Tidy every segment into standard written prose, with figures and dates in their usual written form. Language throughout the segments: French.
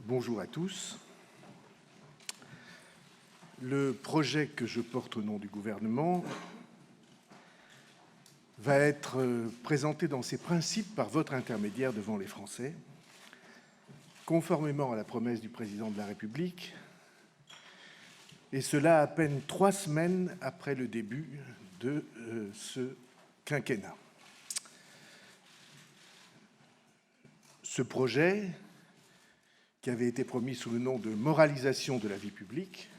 Bonjour à tous. Le projet que je porte au nom du gouvernement va être présenté dans ses principes par votre intermédiaire devant les Français, conformément à la promesse du président de la République, et cela à peine 3 semaines après le début de ce quinquennat. Ce projet, qui avait été promis sous le nom de moralisation de la vie publique,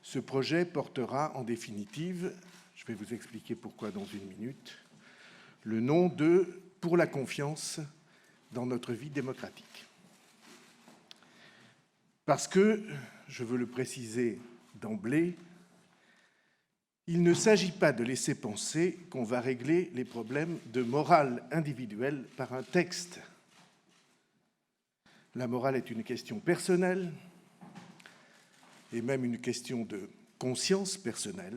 ce projet portera en définitive, je vais vous expliquer pourquoi dans une minute, le nom de « Pour la confiance dans notre vie démocratique ». Parce que, je veux le préciser d'emblée, il ne s'agit pas de laisser penser qu'on va régler les problèmes de morale individuelle par un texte. La morale est une question personnelle et même une question de conscience personnelle.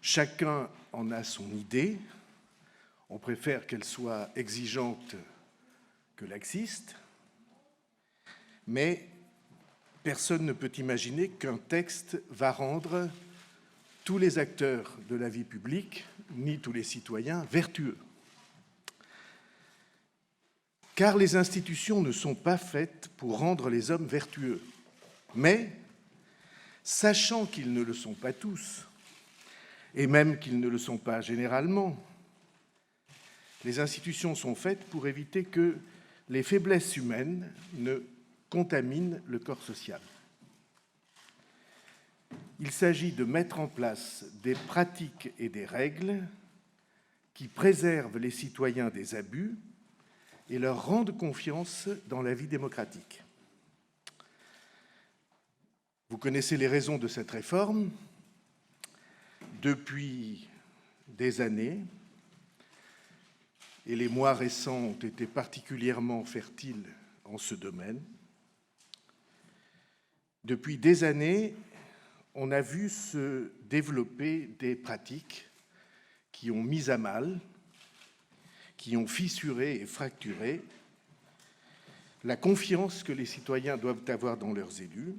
Chacun en a son idée. On préfère qu'elle soit exigeante que laxiste, mais personne ne peut imaginer qu'un texte va rendre tous les acteurs de la vie publique, ni tous les citoyens, vertueux. Car les institutions ne sont pas faites pour rendre les hommes vertueux. Mais, sachant qu'ils ne le sont pas tous, et même qu'ils ne le sont pas généralement, les institutions sont faites pour éviter que les faiblesses humaines ne contaminent le corps social. Il s'agit de mettre en place des pratiques et des règles qui préservent les citoyens des abus et leur rendent confiance dans la vie démocratique. Vous connaissez les raisons de cette réforme. Depuis des années, et les mois récents ont été particulièrement fertiles en ce domaine, depuis des années, on a vu se développer des pratiques qui ont mis à mal, qui ont fissuré et fracturé la confiance que les citoyens doivent avoir dans leurs élus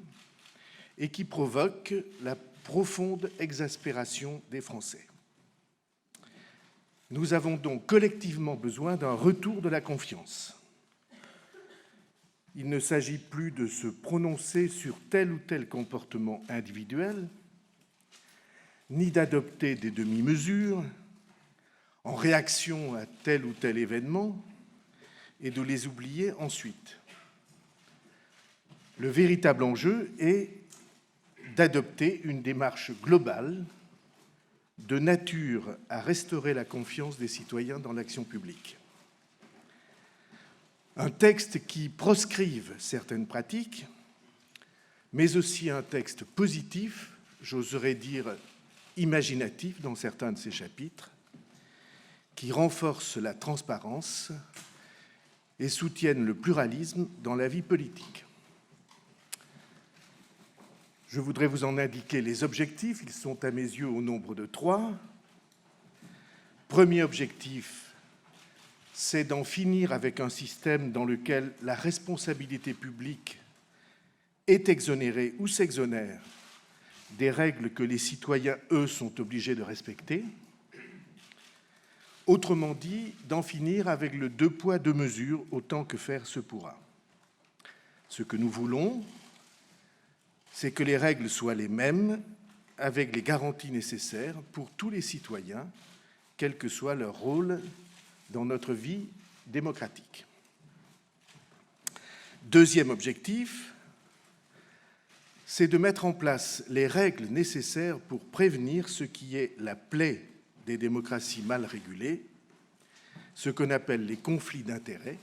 et qui provoquent la profonde exaspération des Français. Nous avons donc collectivement besoin d'un retour de la confiance. Il ne s'agit plus de se prononcer sur tel ou tel comportement individuel, ni d'adopter des demi-mesures en réaction à tel ou tel événement et de les oublier ensuite. Le véritable enjeu est d'adopter une démarche globale de nature à restaurer la confiance des citoyens dans l'action publique. Un texte qui proscrive certaines pratiques, mais aussi un texte positif, j'oserais dire imaginatif dans certains de ses chapitres, qui renforce la transparence et soutiennent le pluralisme dans la vie politique. Je voudrais vous en indiquer les objectifs. Ils sont à mes yeux au nombre de 3. Premier objectif, c'est d'en finir avec un système dans lequel la responsabilité publique est exonérée ou s'exonère des règles que les citoyens, eux, sont obligés de respecter. Autrement dit, d'en finir avec le 2 poids 2 mesures autant que faire se pourra. Ce que nous voulons, c'est que les règles soient les mêmes, avec les garanties nécessaires pour tous les citoyens, quel que soit leur rôle dans notre vie démocratique. Deuxième objectif, c'est de mettre en place les règles nécessaires pour prévenir ce qui est la plaie des démocraties mal régulées, ce qu'on appelle les conflits d'intérêts,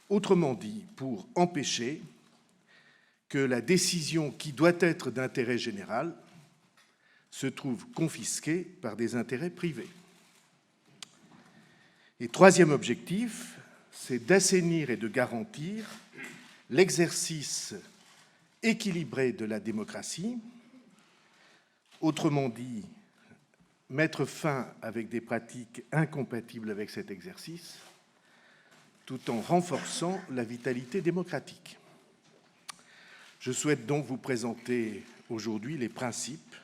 autrement dit, pour empêcher que la décision qui doit être d'intérêt général se trouve confisquée par des intérêts privés. Et troisième objectif, c'est d'assainir et de garantir l'exercice équilibré de la démocratie, autrement dit, mettre fin avec des pratiques incompatibles avec cet exercice, tout en renforçant la vitalité démocratique. Je souhaite donc vous présenter aujourd'hui les principes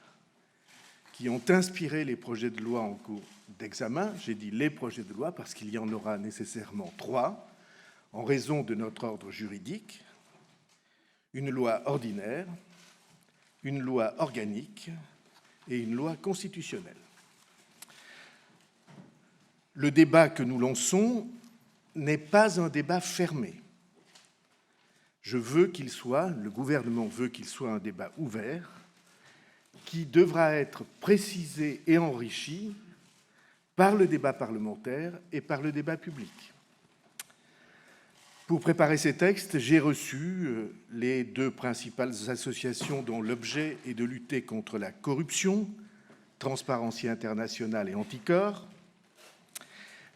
qui ont inspiré les projets de loi en cours d'examen. J'ai dit les projets de loi parce qu'il y en aura nécessairement 3, en raison de notre ordre juridique: une loi ordinaire, une loi organique et une loi constitutionnelle. Le débat que nous lançons n'est pas un débat fermé. Le gouvernement veut qu'il soit un débat ouvert, qui devra être précisé et enrichi par le débat parlementaire et par le débat public. Pour préparer ces textes, j'ai reçu les 2 principales associations dont l'objet est de lutter contre la corruption, Transparency International et Anticor.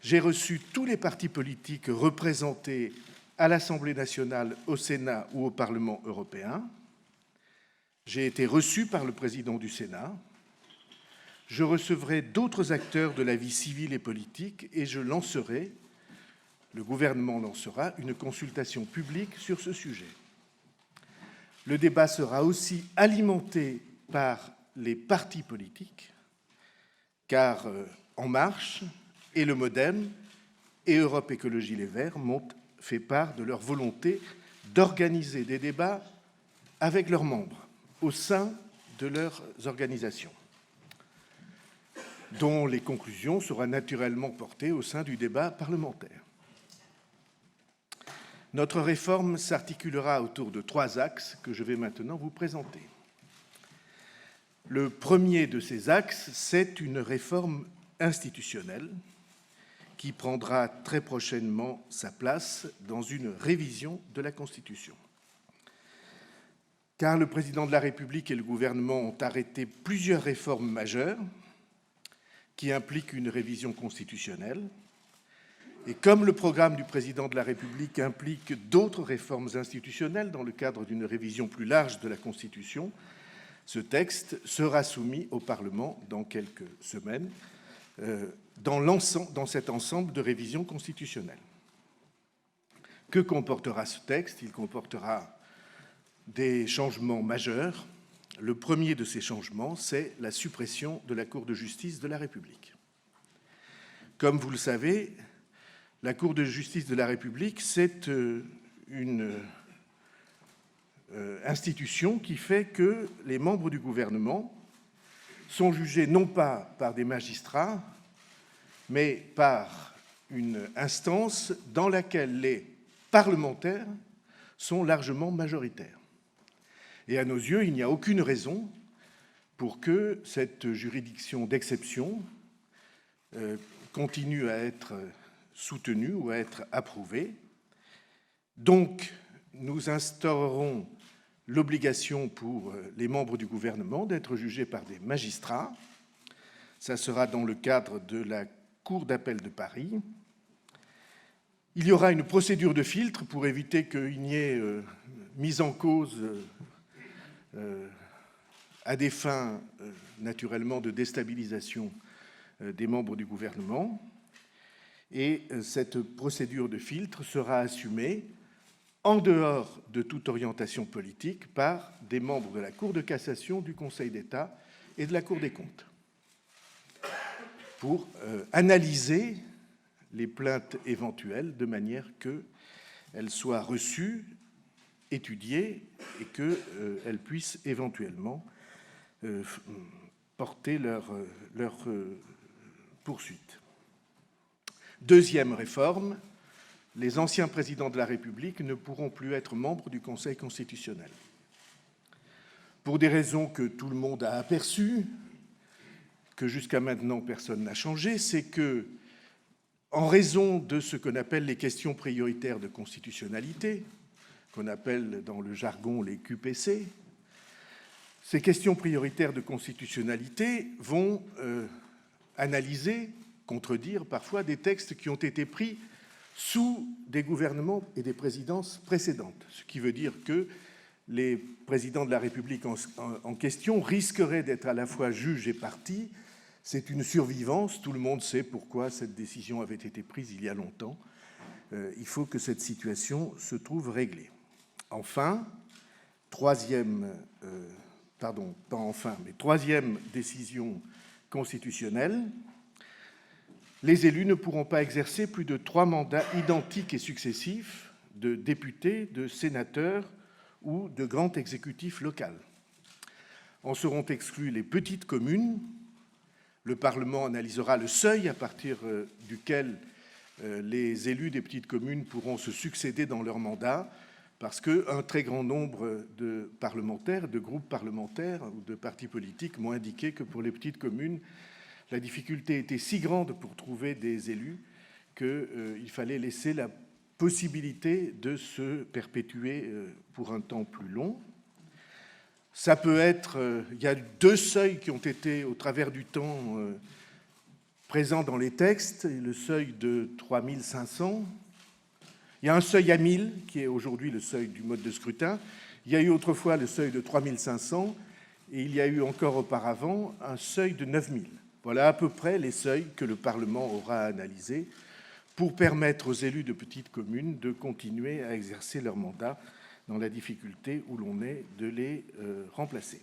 J'ai reçu tous les partis politiques représentés à l'Assemblée nationale, au Sénat ou au Parlement européen. J'ai été reçu par le président du Sénat. Je recevrai d'autres acteurs de la vie civile et politique et le gouvernement lancera une consultation publique sur ce sujet. Le débat sera aussi alimenté par les partis politiques, car En Marche et le MoDem et Europe Écologie Les Verts m'ont fait part de leur volonté d'organiser des débats avec leurs membres au sein de leurs organisations, dont les conclusions seront naturellement portées au sein du débat parlementaire. Notre réforme s'articulera autour de 3 axes que je vais maintenant vous présenter. Le premier de ces axes, c'est une réforme institutionnelle qui prendra très prochainement sa place dans une révision de la Constitution. Car le président de la République et le gouvernement ont arrêté plusieurs réformes majeures qui impliquent une révision constitutionnelle. Et comme le programme du président de la République implique d'autres réformes institutionnelles dans le cadre d'une révision plus large de la Constitution, ce texte sera soumis au Parlement dans quelques semaines, dans cet ensemble de révisions constitutionnelles. Que comportera ce texte? Il comportera des changements majeurs. Le premier de ces changements, c'est la suppression de la Cour de justice de la République. Comme vous le savez, la Cour de justice de la République, c'est une institution qui fait que les membres du gouvernement sont jugés non pas par des magistrats, mais par une instance dans laquelle les parlementaires sont largement majoritaires. Et à nos yeux, il n'y a aucune raison pour que cette juridiction d'exception continue à être soutenue ou à être approuvée. Donc, nous instaurerons l'obligation pour les membres du gouvernement d'être jugés par des magistrats. Ça sera dans le cadre de la Cour d'appel de Paris. Il y aura une procédure de filtre pour éviter qu'il n'y ait mise en cause à des fins, naturellement, de déstabilisation des membres du gouvernement. Et cette procédure de filtre sera assumée en dehors de toute orientation politique par des membres de la Cour de cassation, du Conseil d'État et de la Cour des comptes, pour analyser les plaintes éventuelles de manière qu'elles soient reçues, étudiées et qu'elles puissent éventuellement porter leur poursuite. Deuxième réforme, les anciens présidents de la République ne pourront plus être membres du Conseil constitutionnel. Pour des raisons que tout le monde a aperçues, que jusqu'à maintenant personne n'a changé, c'est que, en raison de ce qu'on appelle les questions prioritaires de constitutionnalité, qu'on appelle dans le jargon les QPC, ces questions prioritaires de constitutionnalité vont analyser, contredire parfois des textes qui ont été pris sous des gouvernements et des présidences précédentes, ce qui veut dire que les présidents de la République en question risqueraient d'être à la fois juges et partis. C'est une survivance, tout le monde sait pourquoi cette décision avait été prise il y a longtemps. il faut que cette situation se trouve réglée. Enfin, troisième décision constitutionnelle, les élus ne pourront pas exercer plus de 3 mandats identiques et successifs de députés, de sénateurs ou de grand exécutif local. En seront exclues les petites communes. Le Parlement analysera le seuil à partir duquel les élus des petites communes pourront se succéder dans leur mandat, parce qu'un très grand nombre de parlementaires, de groupes parlementaires ou de partis politiques m'ont indiqué que pour les petites communes, la difficulté était si grande pour trouver des élus qu'il fallait laisser la possibilité de se perpétuer pour un temps plus long. Ça peut être, il y a 2 seuils qui ont été au travers du temps présents dans les textes, le seuil de 3500. Il y a un seuil à 1000 qui est aujourd'hui le seuil du mode de scrutin. Il y a eu autrefois le seuil de 3500 et il y a eu encore auparavant un seuil de 9000. Voilà à peu près les seuils que le Parlement aura analysés pour permettre aux élus de petites communes de continuer à exercer leur mandat dans la difficulté où l'on est de les remplacer.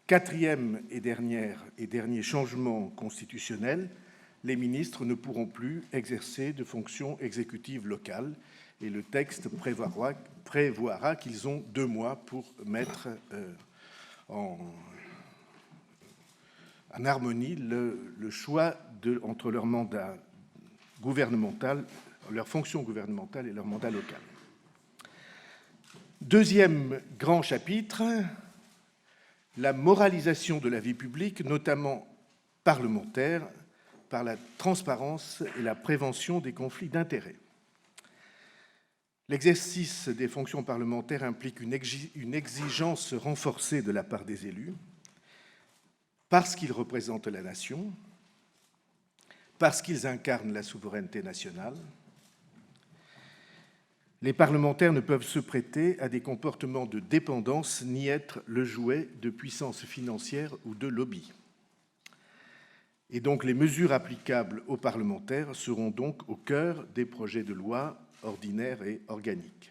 Quatrième et dernier changement constitutionnel, les ministres ne pourront plus exercer de fonctions exécutives locales et le texte prévoira qu'ils ont 2 mois pour mettre en harmonie le choix entre leur mandat gouvernemental, leur fonction gouvernementale et leur mandat local. Deuxième grand chapitre, la moralisation de la vie publique, notamment parlementaire, par la transparence et la prévention des conflits d'intérêts. L'exercice des fonctions parlementaires implique une exigence renforcée de la part des élus, parce qu'ils représentent la nation, parce qu'ils incarnent la souveraineté nationale. Les parlementaires ne peuvent se prêter à des comportements de dépendance ni être le jouet de puissances financières ou de lobbies. Et donc les mesures applicables aux parlementaires seront donc au cœur des projets de loi ordinaires et organiques.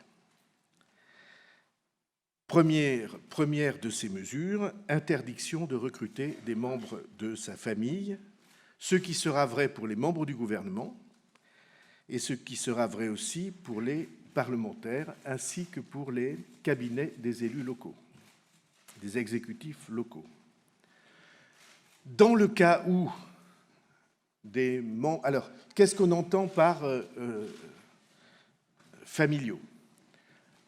Première de ces mesures, interdiction de recruter des membres de sa famille, ce qui sera vrai pour les membres du gouvernement et ce qui sera vrai aussi pour les parlementaires ainsi que pour les cabinets des élus locaux, des exécutifs locaux. Dans le cas où des membres... Alors, qu'est-ce qu'on entend par familiaux?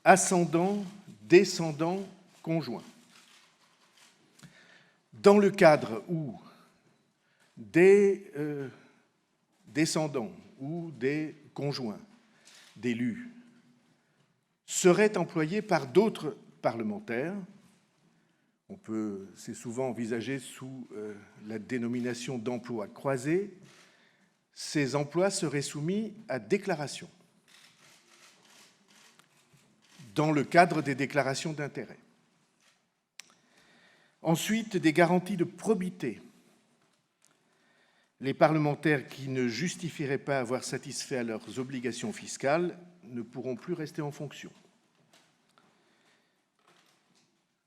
Ascendants, descendants, conjoints. Dans le cadre où des descendants ou des conjoints d'élus seraient employés par d'autres parlementaires, c'est souvent envisagé sous la dénomination d'emploi croisé, ces emplois seraient soumis à déclaration dans le cadre des déclarations d'intérêt. Ensuite, des garanties de probité. Les parlementaires qui ne justifieraient pas avoir satisfait à leurs obligations fiscales ne pourront plus rester en fonction.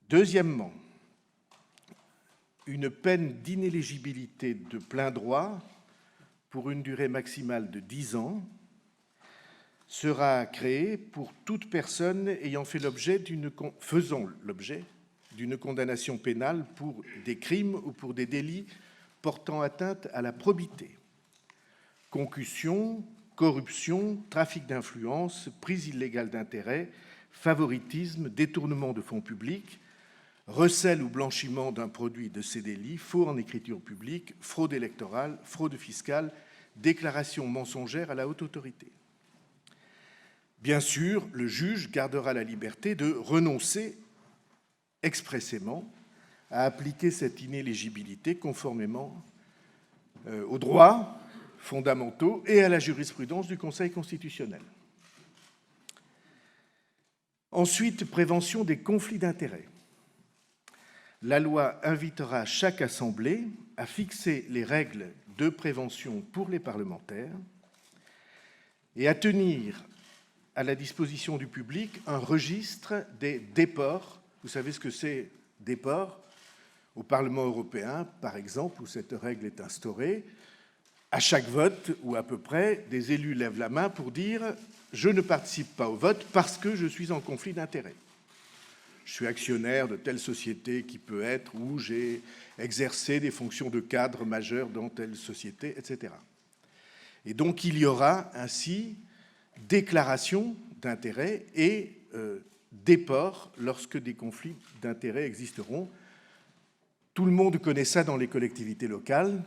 Deuxièmement, une peine d'inéligibilité de plein droit pour une durée maximale de 10 ans sera créée pour toute personne faisant l'objet d'une condamnation pénale pour des crimes ou pour des délits portant atteinte à la probité. Concussion, corruption, trafic d'influence, prise illégale d'intérêt, favoritisme, détournement de fonds publics, recel ou blanchiment d'un produit de ces délits, faux en écriture publique, fraude électorale, fraude fiscale, déclaration mensongère à la haute autorité. Bien sûr, le juge gardera la liberté de renoncer expressément à appliquer cette inéligibilité conformément aux droits fondamentaux et à la jurisprudence du Conseil constitutionnel. Ensuite, prévention des conflits d'intérêts. La loi invitera chaque assemblée à fixer les règles de prévention pour les parlementaires et à tenir à la disposition du public un registre des déports. Vous savez ce que c'est, déport? Au Parlement européen, par exemple, où cette règle est instaurée, à chaque vote, ou à peu près, des élus lèvent la main pour dire « je ne participe pas au vote parce que je suis en conflit d'intérêts. Je suis actionnaire de telle société qui peut être, ou j'ai exercé des fonctions de cadre majeur dans telle société, etc. » Et donc il y aura ainsi déclaration d'intérêts et déport lorsque des conflits d'intérêts existeront. Tout le monde connaît ça dans les collectivités locales.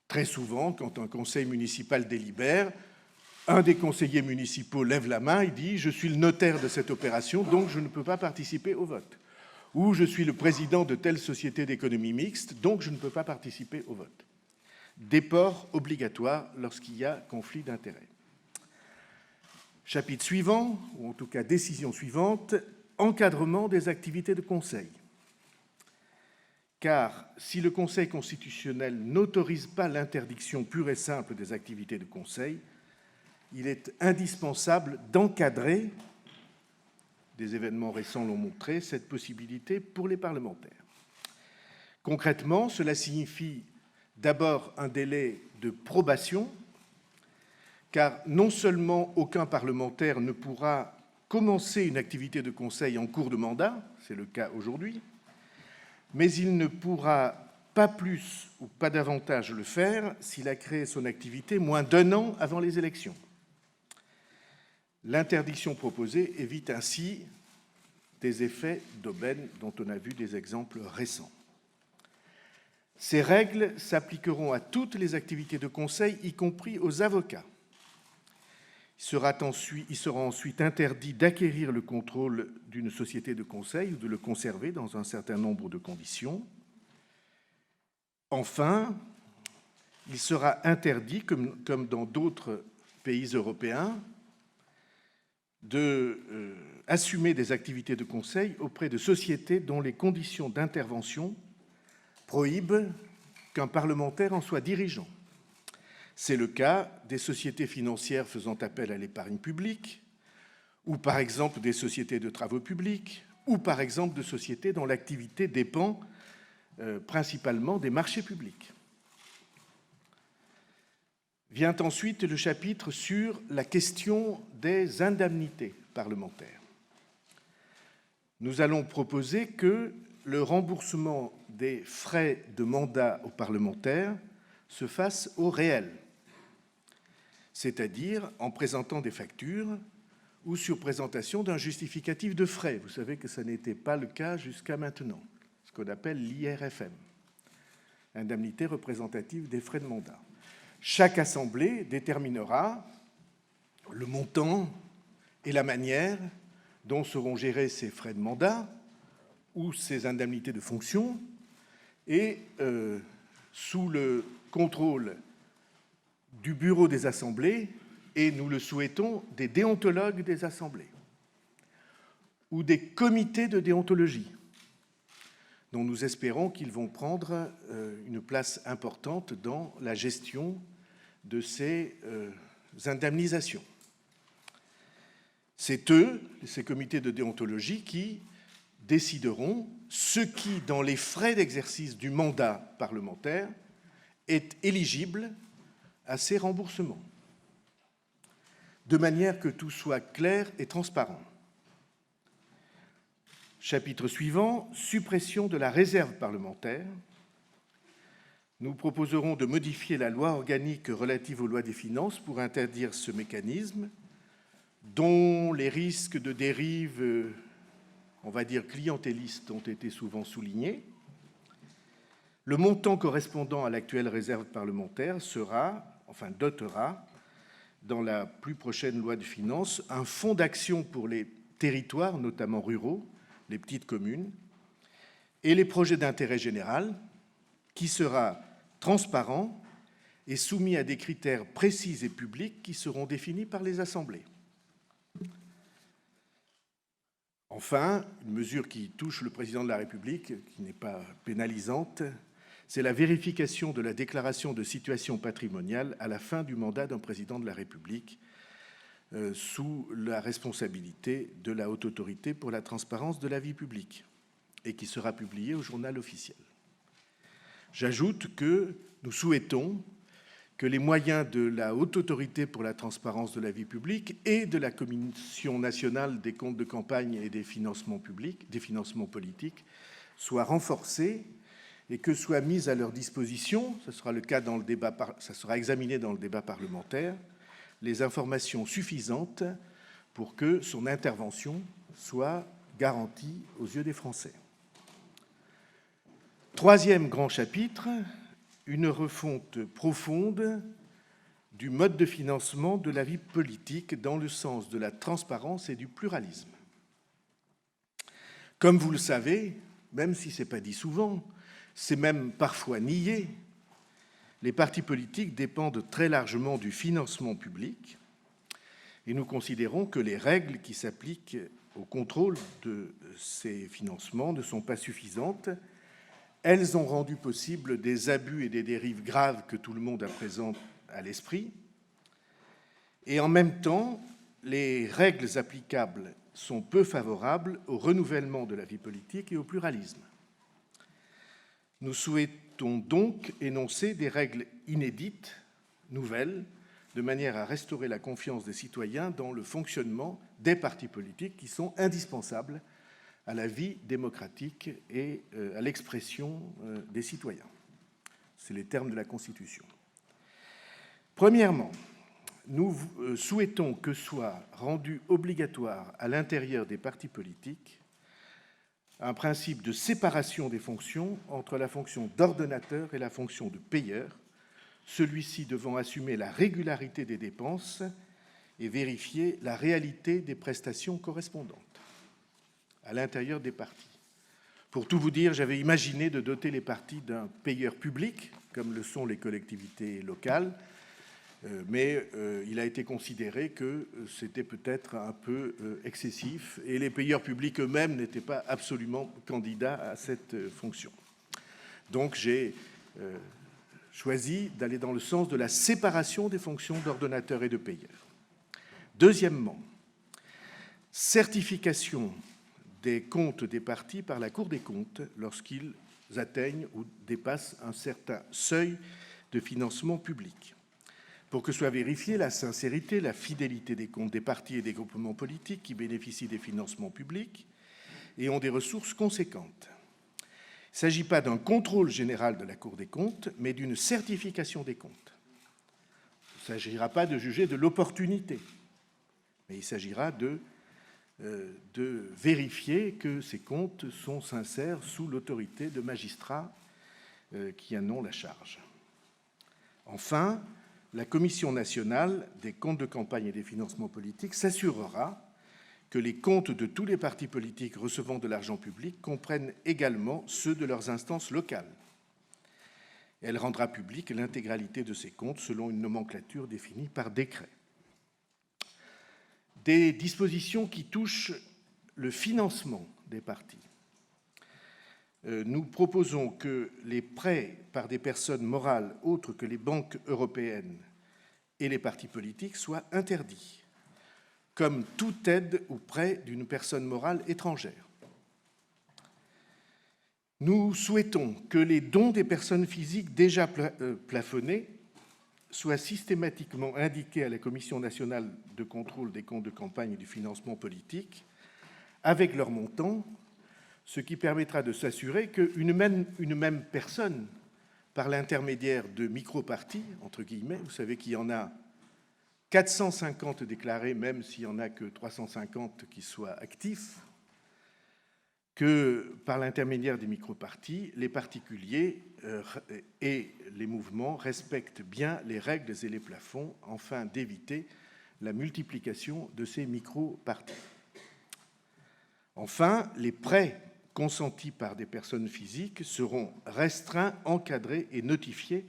Très souvent, quand un conseil municipal délibère, un des conseillers municipaux lève la main et dit « je suis le notaire de cette opération, donc je ne peux pas participer au vote ». Ou « je suis le président de telle société d'économie mixte, donc je ne peux pas participer au vote ». Déport obligatoire lorsqu'il y a conflit d'intérêts. Chapitre suivant, ou en tout cas décision suivante, encadrement des activités de conseil. Car si le Conseil constitutionnel n'autorise pas l'interdiction pure et simple des activités de conseil, il est indispensable d'encadrer, des événements récents l'ont montré, cette possibilité pour les parlementaires. Concrètement, cela signifie d'abord un délai de probation, car non seulement aucun parlementaire ne pourra commencer une activité de conseil en cours de mandat, c'est le cas aujourd'hui, mais il ne pourra pas plus ou pas davantage le faire s'il a créé son activité moins d'1 an avant les élections. L'interdiction proposée évite ainsi des effets d'aubaine dont on a vu des exemples récents. Ces règles s'appliqueront à toutes les activités de conseil, y compris aux avocats. Il sera ensuite interdit d'acquérir le contrôle d'une société de conseil ou de le conserver dans un certain nombre de conditions. Enfin, il sera interdit, comme dans d'autres pays européens, d'assumer des activités de conseil auprès de sociétés dont les conditions d'intervention prohibent qu'un parlementaire en soit dirigeant. C'est le cas des sociétés financières faisant appel à l'épargne publique, ou par exemple des sociétés de travaux publics, ou par exemple de sociétés dont l'activité dépend principalement des marchés publics. Vient ensuite le chapitre sur la question des indemnités parlementaires. Nous allons proposer que le remboursement des frais de mandat aux parlementaires se fasse au réel, c'est-à-dire en présentant des factures ou sur présentation d'un justificatif de frais. Vous savez que ça n'était pas le cas jusqu'à maintenant, ce qu'on appelle l'IRFM, indemnité représentative des frais de mandat. Chaque assemblée déterminera le montant et la manière dont seront gérés ces frais de mandat ou ces indemnités de fonction, et sous le contrôle du bureau des assemblées, et nous le souhaitons, des déontologues des assemblées, ou des comités de déontologie, dont nous espérons qu'ils vont prendre une place importante dans la gestion de ces indemnisations. C'est eux, ces comités de déontologie, qui décideront ce qui, dans les frais d'exercice du mandat parlementaire, est éligible à ces remboursements, de manière que tout soit clair et transparent. Chapitre suivant, suppression de la réserve parlementaire. Nous proposerons de modifier la loi organique relative aux lois des finances pour interdire ce mécanisme, dont les risques de dérive, on va dire clientélistes, ont été souvent soulignés. Le montant correspondant à l'actuelle réserve parlementaire dotera, dans la plus prochaine loi de finances, un fonds d'action pour les territoires, notamment ruraux, les petites communes, et les projets d'intérêt général, qui sera transparent et soumis à des critères précis et publics qui seront définis par les assemblées. Enfin, une mesure qui touche le président de la République, qui n'est pas pénalisante, c'est la vérification de la déclaration de situation patrimoniale à la fin du mandat d'un président de la République, sous la responsabilité de la Haute Autorité pour la transparence de la vie publique et qui sera publié au Journal officiel. J'ajoute que nous souhaitons que les moyens de la Haute Autorité pour la transparence de la vie publique et de la Commission nationale des comptes de campagne et des financements publics, des financements politiques, soient renforcés et que soient mises à leur disposition, ce sera le cas dans le débat, ça sera examiné dans le débat parlementaire, les informations suffisantes pour que son intervention soit garantie aux yeux des Français. Troisième grand chapitre, une refonte profonde du mode de financement de la vie politique dans le sens de la transparence et du pluralisme. Comme vous le savez, même si ce n'est pas dit souvent, c'est même parfois nié, les partis politiques dépendent très largement du financement public et nous considérons que les règles qui s'appliquent au contrôle de ces financements ne sont pas suffisantes. Elles ont rendu possible des abus et des dérives graves que tout le monde a présent à l'esprit. Et en même temps, les règles applicables sont peu favorables au renouvellement de la vie politique et au pluralisme. Nous souhaitons donc énoncer des règles inédites, nouvelles, de manière à restaurer la confiance des citoyens dans le fonctionnement des partis politiques qui sont indispensables à la vie démocratique et à l'expression des citoyens. C'est les termes de la Constitution. Premièrement, nous souhaitons que soit rendu obligatoire à l'intérieur des partis politiques un principe de séparation des fonctions entre la fonction d'ordonnateur et la fonction de payeur, celui-ci devant assumer la régularité des dépenses et vérifier la réalité des prestations correspondantes à l'intérieur des partis. Pour tout vous dire, j'avais imaginé de doter les partis d'un payeur public, comme le sont les collectivités locales, mais il a été considéré que c'était peut-être un peu excessif et les payeurs publics eux-mêmes n'étaient pas absolument candidats à cette fonction. Donc j'ai choisi d'aller dans le sens de la séparation des fonctions d'ordonnateur et de payeur. Deuxièmement, certification des comptes des partis par la Cour des comptes lorsqu'ils atteignent ou dépassent un certain seuil de financement public, pour que soit vérifiée la sincérité, la fidélité des comptes des partis et des groupements politiques qui bénéficient des financements publics et ont des ressources conséquentes. Il ne s'agit pas d'un contrôle général de la Cour des comptes, mais d'une certification des comptes. Il ne s'agira pas de juger de l'opportunité, mais il s'agira de vérifier que ces comptes sont sincères sous l'autorité de magistrats qui en ont la charge. Enfin, la Commission nationale des comptes de campagne et des financements politiques s'assurera que les comptes de tous les partis politiques recevant de l'argent public comprennent également ceux de leurs instances locales. Elle rendra publique l'intégralité de ces comptes selon une nomenclature définie par décret. Des dispositions qui touchent le financement des partis. Nous proposons que les prêts par des personnes morales autres que les banques européennes et les partis politiques soient interdits, comme toute aide ou prêt d'une personne morale étrangère. Nous souhaitons que les dons des personnes physiques déjà plafonnés soient systématiquement indiqués à la Commission nationale de contrôle des comptes de campagne et du financement politique avec leur montant, ce qui permettra de s'assurer qu'une même personne, par l'intermédiaire de micro-partis, entre guillemets, vous savez qu'il y en a 450 déclarés, même s'il n'y en a que 350 qui soient actifs, que par l'intermédiaire des micro-partis, les particuliers et les mouvements respectent bien les règles et les plafonds, afin d'éviter la multiplication de ces micro-partis. Enfin, les prêts consentis par des personnes physiques seront restreints, encadrés et notifiés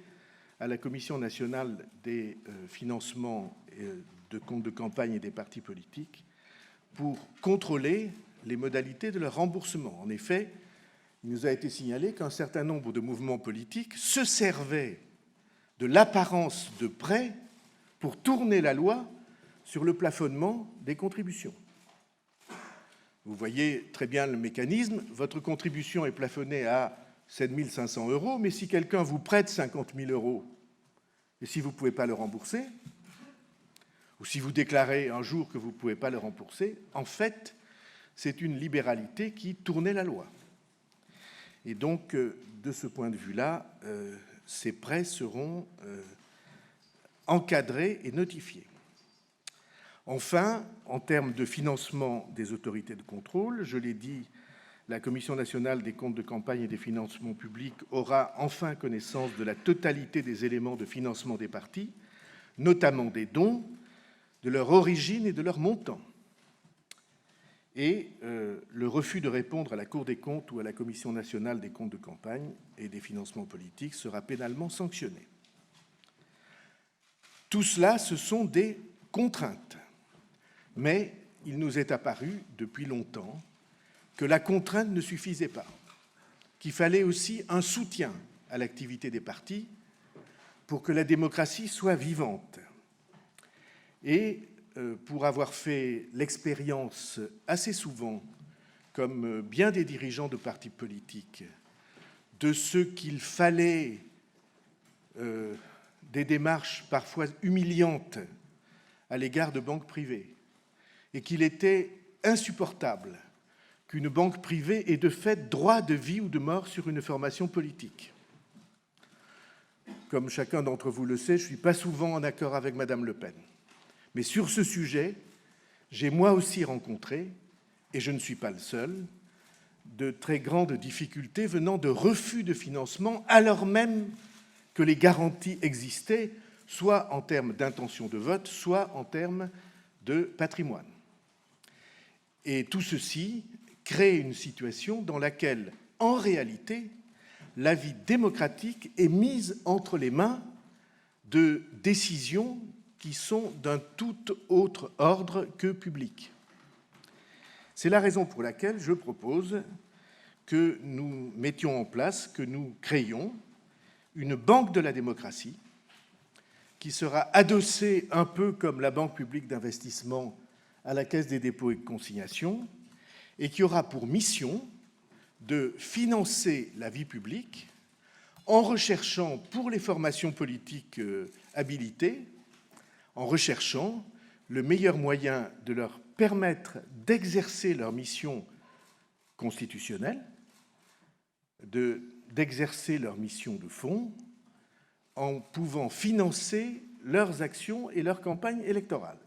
à la Commission nationale des financements de comptes de campagne et des partis politiques pour contrôler les modalités de leur remboursement. En effet, il nous a été signalé qu'un certain nombre de mouvements politiques se servaient de l'apparence de prêts pour tourner la loi sur le plafonnement des contributions. Vous voyez très bien le mécanisme. Votre contribution est plafonnée à 7 500 €, mais si quelqu'un vous prête 50 000 €, et si vous ne pouvez pas le rembourser, ou si vous déclarez un jour que vous ne pouvez pas le rembourser, en fait, c'est une libéralité qui tournait la loi. Et donc, de ce point de vue-là, ces prêts seront encadrés et notifiés. Enfin, en termes de financement des autorités de contrôle, je l'ai dit, la Commission nationale des comptes de campagne et des financements publics aura enfin connaissance de la totalité des éléments de financement des partis, notamment des dons, de leur origine et de leur montant. Et le refus de répondre à la Cour des comptes ou à la Commission nationale des comptes de campagne et des financements politiques sera pénalement sanctionné. Tout cela, ce sont des contraintes. Mais il nous est apparu depuis longtemps que la contrainte ne suffisait pas, qu'il fallait aussi un soutien à l'activité des partis pour que la démocratie soit vivante. Et pour avoir fait l'expérience assez souvent, comme bien des dirigeants de partis politiques, de ce qu'il fallait des démarches parfois humiliantes à l'égard de banques privées, et qu'il était insupportable qu'une banque privée ait de fait droit de vie ou de mort sur une formation politique. Comme chacun d'entre vous le sait, je ne suis pas souvent en accord avec Madame Le Pen. Mais sur ce sujet, j'ai moi aussi rencontré, et je ne suis pas le seul, de très grandes difficultés venant de refus de financement, alors même que les garanties existaient, soit en termes d'intention de vote, soit en termes de patrimoine. Et tout ceci crée une situation dans laquelle, en réalité, la vie démocratique est mise entre les mains de décisions qui sont d'un tout autre ordre que public. C'est la raison pour laquelle je propose que nous mettions en place, que nous créions une banque de la démocratie qui sera adossée un peu comme la Banque publique d'investissement à la Caisse des dépôts et consignations, et qui aura pour mission de financer la vie publique en recherchant pour les formations politiques habilitées, en recherchant le meilleur moyen de leur permettre d'exercer leur mission constitutionnelle, d'exercer leur mission de fond, en pouvant financer leurs actions et leurs campagnes électorales.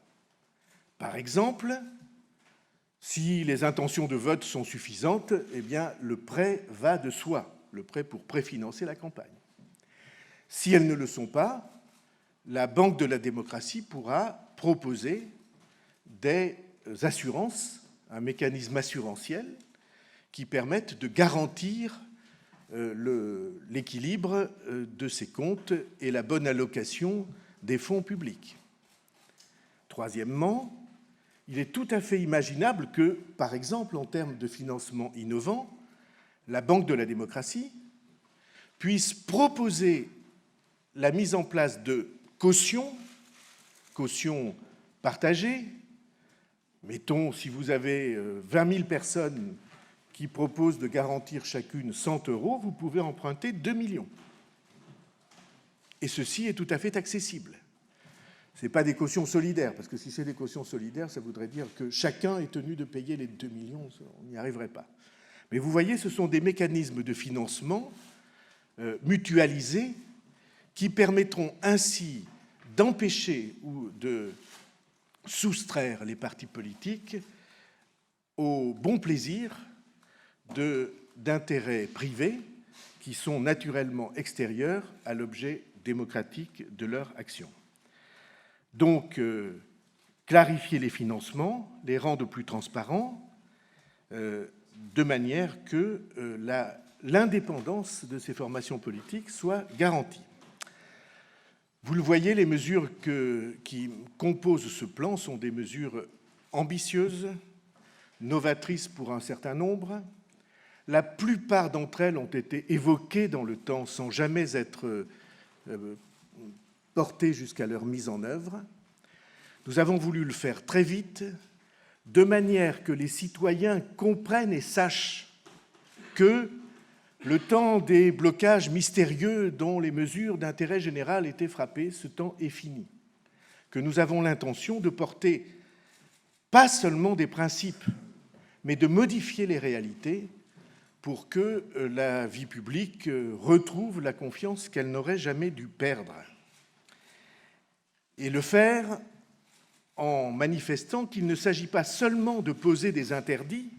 Par exemple, si les intentions de vote sont suffisantes, eh bien, le prêt va de soi, le prêt pour préfinancer la campagne. Si elles ne le sont pas, la Banque de la démocratie pourra proposer des assurances, un mécanisme assurantiel qui permette de garantir l'équilibre de ces comptes et la bonne allocation des fonds publics. Troisièmement, il est tout à fait imaginable que, par exemple, en termes de financement innovant, la Banque de la démocratie puisse proposer la mise en place de cautions partagées. Mettons, si vous avez 20 000 personnes qui proposent de garantir chacune 100 €, vous pouvez emprunter 2 millions. Et ceci est tout à fait accessible. Ce n'est pas des cautions solidaires, parce que si c'est des cautions solidaires, ça voudrait dire que chacun est tenu de payer les 2 millions, on n'y arriverait pas. Mais vous voyez, ce sont des mécanismes de financement mutualisés qui permettront ainsi d'empêcher ou de soustraire les partis politiques au bon plaisir d'intérêts privés qui sont naturellement extérieurs à l'objet démocratique de leur action. Donc, clarifier les financements, les rendre plus transparents, de manière que l'indépendance de ces formations politiques soit garantie. Vous le voyez, les mesures qui composent ce plan sont des mesures ambitieuses, novatrices pour un certain nombre. La plupart d'entre elles ont été évoquées dans le temps sans jamais être portées jusqu'à leur mise en œuvre. Nous avons voulu le faire très vite, de manière que les citoyens comprennent et sachent que le temps des blocages mystérieux dont les mesures d'intérêt général étaient frappées, ce temps est fini. Que nous avons l'intention de porter pas seulement des principes, mais de modifier les réalités pour que la vie publique retrouve la confiance qu'elle n'aurait jamais dû perdre. Et le faire en manifestant qu'il ne s'agit pas seulement de poser des interdits,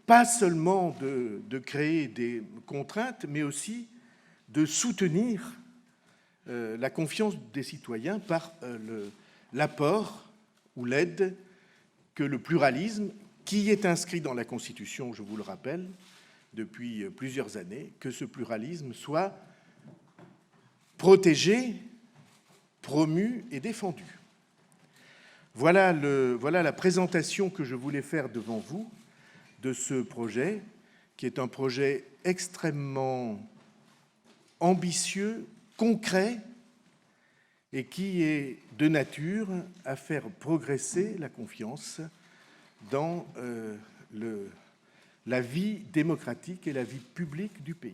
pas seulement de créer des contraintes, mais aussi de soutenir la confiance des citoyens par l'apport ou l'aide que le pluralisme, qui est inscrit dans la Constitution, je vous le rappelle, depuis plusieurs années, que ce pluralisme soit protégé, promu et défendu. Voilà la présentation que je voulais faire devant vous de ce projet, qui est un projet extrêmement ambitieux, concret, et qui est de nature à faire progresser la confiance dans la vie démocratique et la vie publique du pays.